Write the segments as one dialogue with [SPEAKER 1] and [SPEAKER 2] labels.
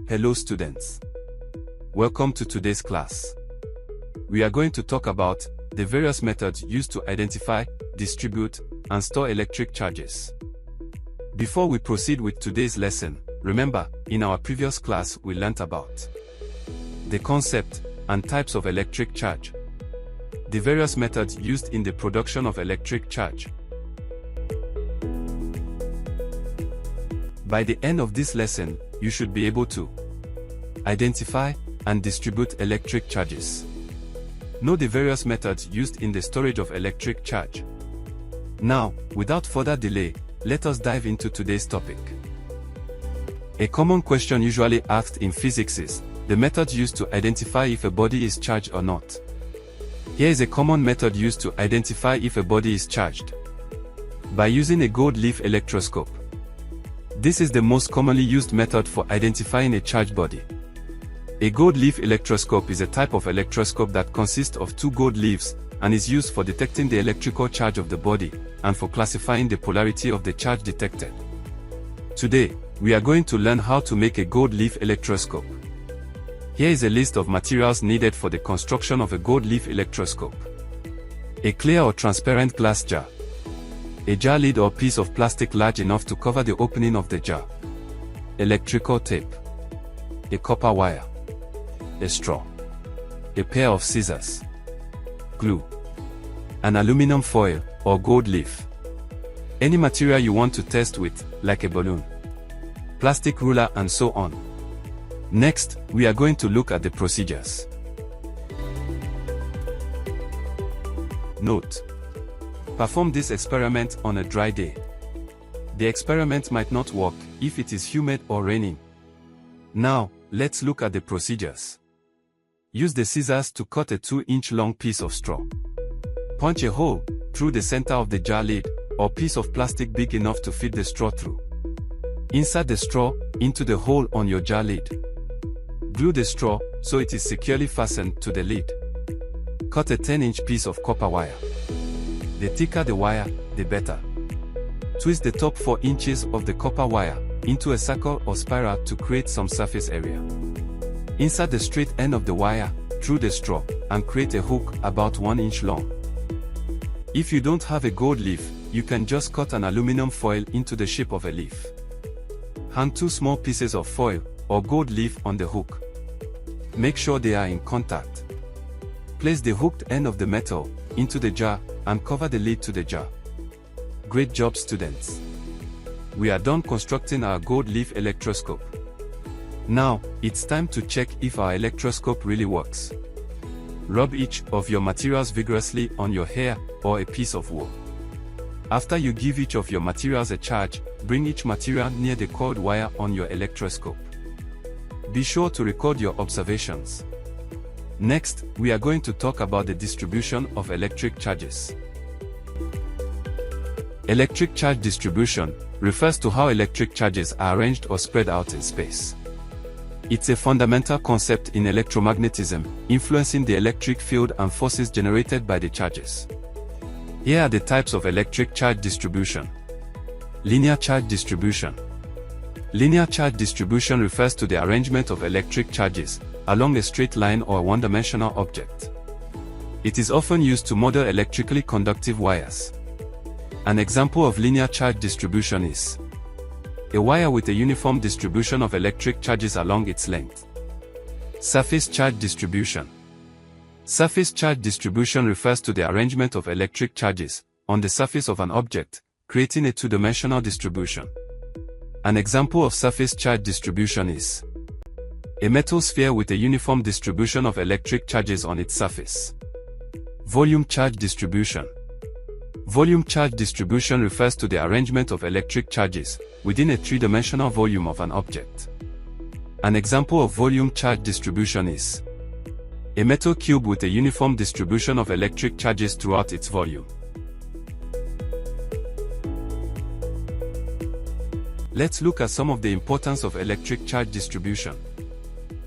[SPEAKER 1] Hello students. Welcome to today's class. We are going to talk about the various methods used to identify, distribute, and store electric charges. Before we proceed with today's lesson, remember, in our previous class we learnt about the concept and types of electric charge, the various methods used in the production of electric charge. By the end of this lesson, you should be able to identify and distribute electric charges. Know the various methods used in the storage of electric charge. Now, without further delay, let us dive into today's topic. A common question usually asked in physics is the methods used to identify if a body is charged or not. Here is a common method used to identify if a body is charged. By using a gold leaf electroscope. This is the most commonly used method for identifying a charged body. A gold leaf electroscope is a type of electroscope that consists of two gold leaves and is used for detecting the electrical charge of the body and for classifying the polarity of the charge detected. Today, we are going to learn how to make a gold leaf electroscope. Here is a list of materials needed for the construction of a gold leaf electroscope. A clear or transparent glass jar. A jar lid or piece of plastic large enough to cover the opening of the jar. Electrical tape. A copper wire. A straw. A pair of scissors. Glue. An aluminum foil or gold leaf. Any material you want to test with, like a balloon, plastic ruler, and so on. Next, we are going to look at the procedures. Note: perform this experiment on a dry day. The experiment might not work if it is humid or raining. Now, let's look at the procedures. Use the scissors to cut a 2-inch long piece of straw. Punch a hole through the center of the jar lid or piece of plastic big enough to fit the straw through. Insert the straw into the hole on your jar lid. Glue the straw so it is securely fastened to the lid. Cut a 10-inch piece of copper wire. The thicker the wire, the better. Twist the top 4 inches of the copper wire into a circle or spiral to create some surface area. Insert the straight end of the wire through the straw and create a hook about 1 inch long. If you don't have a gold leaf, you can just cut an aluminum foil into the shape of a leaf. Hang 2 small pieces of foil or gold leaf on the hook. Make sure they are in contact. Place the hooked end of the metal into the jar and cover the lid to the jar. Great job, students! We are done constructing our gold leaf electroscope. Now, it's time to check if our electroscope really works. Rub each of your materials vigorously on your hair or a piece of wool. After you give each of your materials a charge, bring each material near the coiled wire on your electroscope. Be sure to record your observations. Next, we are going to talk about the distribution of electric charges. Electric charge distribution refers to how electric charges are arranged or spread out in space. It's a fundamental concept in electromagnetism, influencing the electric field and forces generated by the charges. Here are the types of electric charge distribution. Linear charge distribution. Linear charge distribution refers to the arrangement of electric charges along a straight line or a one-dimensional object. It is often used to model electrically conductive wires. An example of linear charge distribution is a wire with a uniform distribution of electric charges along its length. Surface charge distribution. Surface charge distribution refers to the arrangement of electric charges on the surface of an object, creating a two-dimensional distribution. An example of surface charge distribution is a metal sphere with a uniform distribution of electric charges on its surface. Volume charge distribution. Volume charge distribution refers to the arrangement of electric charges within a three-dimensional volume of an object. An example of volume charge distribution is a metal cube with a uniform distribution of electric charges throughout its volume. Let's look at some of the importance of electric charge distribution.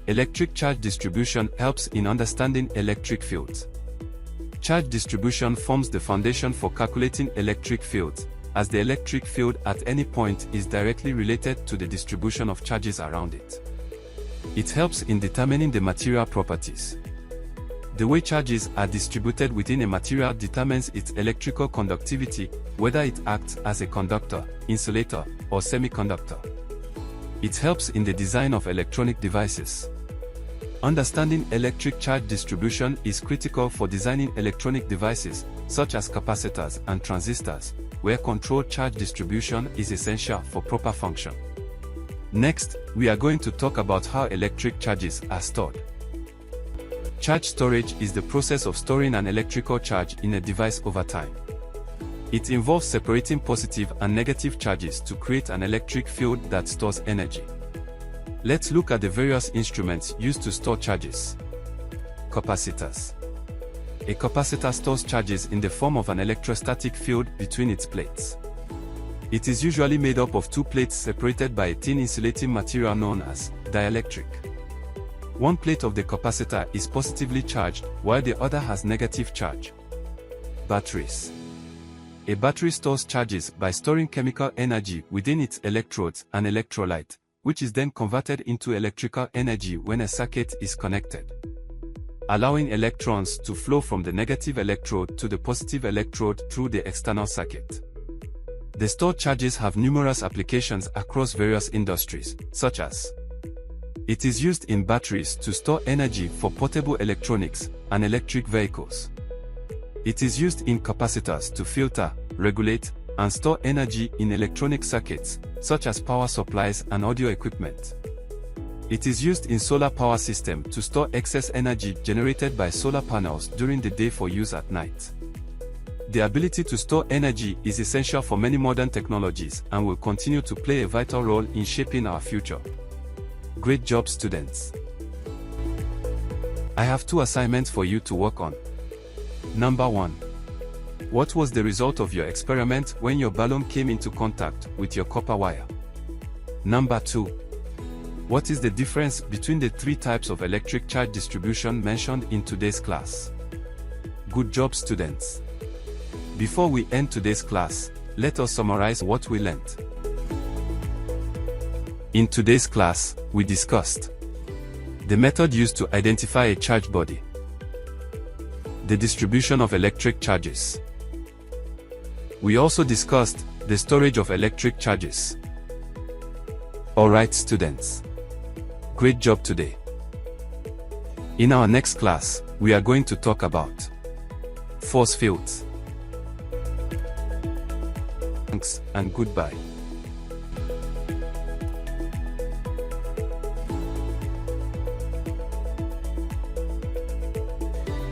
[SPEAKER 1] Electric charge distribution helps in understanding electric fields. Charge distribution forms the foundation for calculating electric fields, as the electric field at any point is directly related to the distribution of charges around it. It helps in determining the material properties. The way charges are distributed within a material determines its electrical conductivity, whether it acts as a conductor, insulator, or semiconductor. It helps in the design of electronic devices. Understanding electric charge distribution is critical for designing electronic devices, such as capacitors and transistors, where controlled charge distribution is essential for proper function. Next, we are going to talk about how electric charges are stored. Charge storage is the process of storing an electrical charge in a device over time. It involves separating positive and negative charges to create an electric field that stores energy. Let's look at the various instruments used to store charges. Capacitors. A capacitor stores charges in the form of an electrostatic field between its plates. It is usually made up of two plates separated by a thin insulating material known as dielectric. One plate of the capacitor is positively charged, while the other has negative charge. Batteries. A battery stores charges by storing chemical energy within its electrodes and electrolyte, which is then converted into electrical energy when a circuit is connected, allowing electrons to flow from the negative electrode to the positive electrode through the external circuit. The stored charges have numerous applications across various industries, such as it is used in batteries to store energy for portable electronics and electric vehicles. It is used in capacitors to filter, regulate, and store energy in electronic circuits, such as power supplies and audio equipment. It is used in solar power system to store excess energy generated by solar panels during the day for use at night. The ability to store energy is essential for many modern technologies and will continue to play a vital role in shaping our future. Great job, students! I have two assignments for you to work on. Number 1. What was the result of your experiment when your balloon came into contact with your copper wire? Number 2. What is the difference between the three types of electric charge distribution mentioned in today's class? Good job, students! Before we end today's class, let us summarize what we learned. In today's class, we discussed the method used to identify a charge body, the distribution of electric charges. We also discussed the storage of electric charges. Alright, students. Great job today. In our next class, we are going to talk about force fields. Thanks and goodbye.